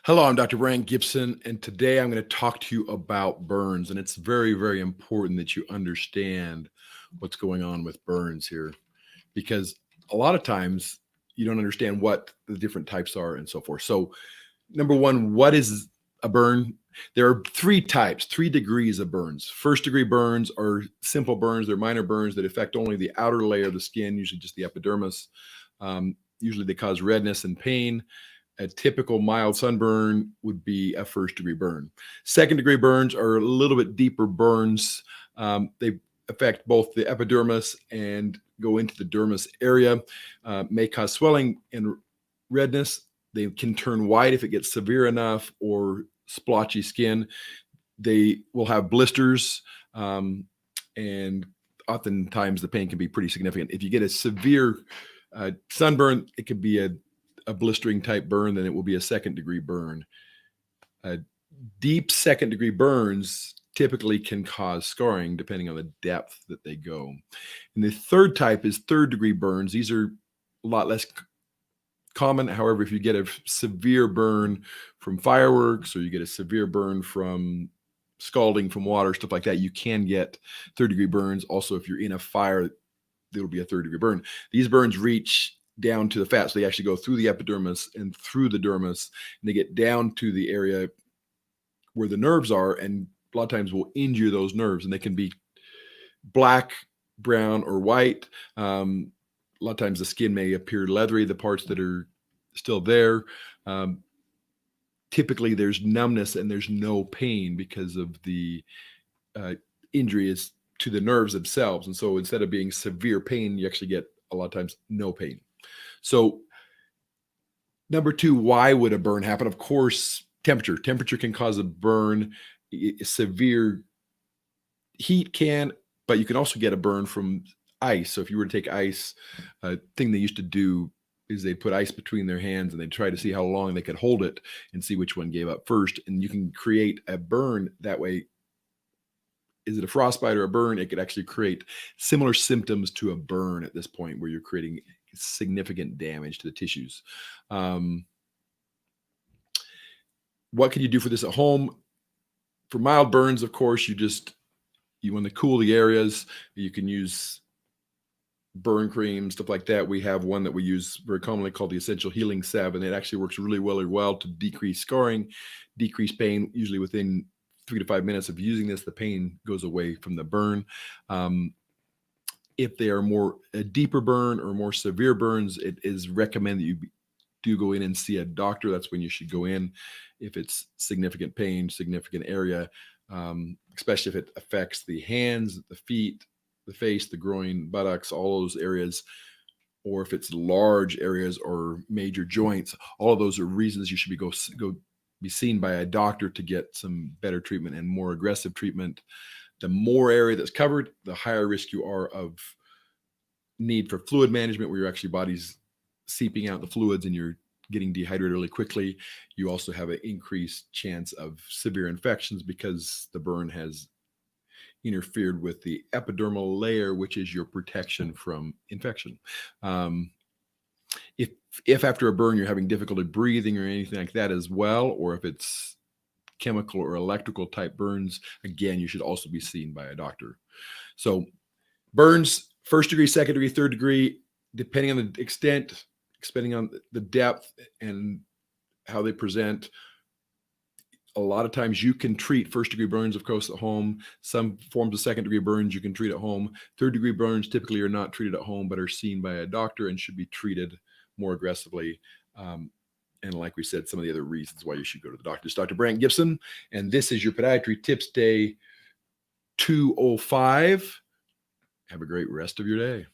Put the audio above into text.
Hello, I'm Dr. Brandt Gibson, and today I'm going to talk to you about burns. And it's very, very important that you understand what's going on with burns here because a lot of times you don't understand what the different types are and so forth. So, number one, what is a burn? There are three types, 3 degrees of burns. First degree burns are simple burns, they're minor burns that affect only the outer layer of the skin, usually just the epidermis. Usually they cause redness and pain. A typical mild sunburn would be a first degree burn. Second degree burns are a little bit deeper burns. They affect both the epidermis and go into the dermis area, may cause swelling and redness. They can turn white if it gets severe enough or splotchy skin. They will have blisters, and oftentimes the pain can be pretty significant. If you get a severe sunburn, it could be a blistering type burn, then it will be a second degree burn. Deep second degree burns typically can cause scarring depending on the depth that they go. And the third type is third degree burns. These are a lot less common. However, if you get a severe burn from fireworks or you get a severe burn from scalding from water, stuff like that, you can get third degree burns. Also, if you're in a fire, there will be a third degree burn. These burns reach down to the fat. So they actually go through the epidermis and through the dermis, and they get down to the area where the nerves are, and a lot of times will injure those nerves, and they can be black, brown, or white. A lot of times the skin may appear leathery, the parts that are still there. Typically there's numbness and there's no pain because of the injury is to the nerves themselves. And so instead of being severe pain, you actually get a lot of times no pain. So number two, why would a burn happen? Of course, temperature. Temperature can cause a burn. Severe heat can, but you can also get a burn from ice. So if you were to take ice, a thing they used to do is they put ice between their hands and they try to see how long they could hold it and see which one gave up first. And you can create a burn that way. Is it a frostbite or a burn? It could actually create similar symptoms to a burn at this point where you're creating significant damage to the tissues. What can you do for this at home? For mild burns, of course, you want to cool the areas. You can use burn cream, stuff like that. We have one that we use very commonly called the Essential Healing 7. It actually works really well to decrease scarring, decrease pain. Usually within 3 to 5 minutes of using this, the pain goes away from the burn. If they are a deeper burn or more severe burns, it is recommended that you do go in and see a doctor. That's when you should go in if it's significant pain, significant area, especially if it affects the hands, the feet, the face, the groin, buttocks, all those areas, or if it's large areas or major joints. All of those are reasons you should go be seen by a doctor to get some better treatment and more aggressive treatment. The more area that's covered, the higher risk you are of need for fluid management, where your actually body's seeping out the fluids and you're getting dehydrated really quickly. You also have an increased chance of severe infections because the burn has interfered with the epidermal layer, which is your protection from infection. If after a burn you're having difficulty breathing or anything like that as well, or if it's chemical or electrical type burns, again, you should also be seen by a doctor. So burns, first degree, second degree, third degree, depending on the extent, depending on the depth and how they present. A lot of times you can treat first degree burns, of course, at home. Some forms of second degree burns you can treat at home. Third degree burns typically are not treated at home, but are seen by a doctor and should be treated more aggressively. And like we said, some of the other reasons why you should go to the doctor. It's Dr. Brandt Gibson, and this is your Podiatry Tips Day 205. Have a great rest of your day.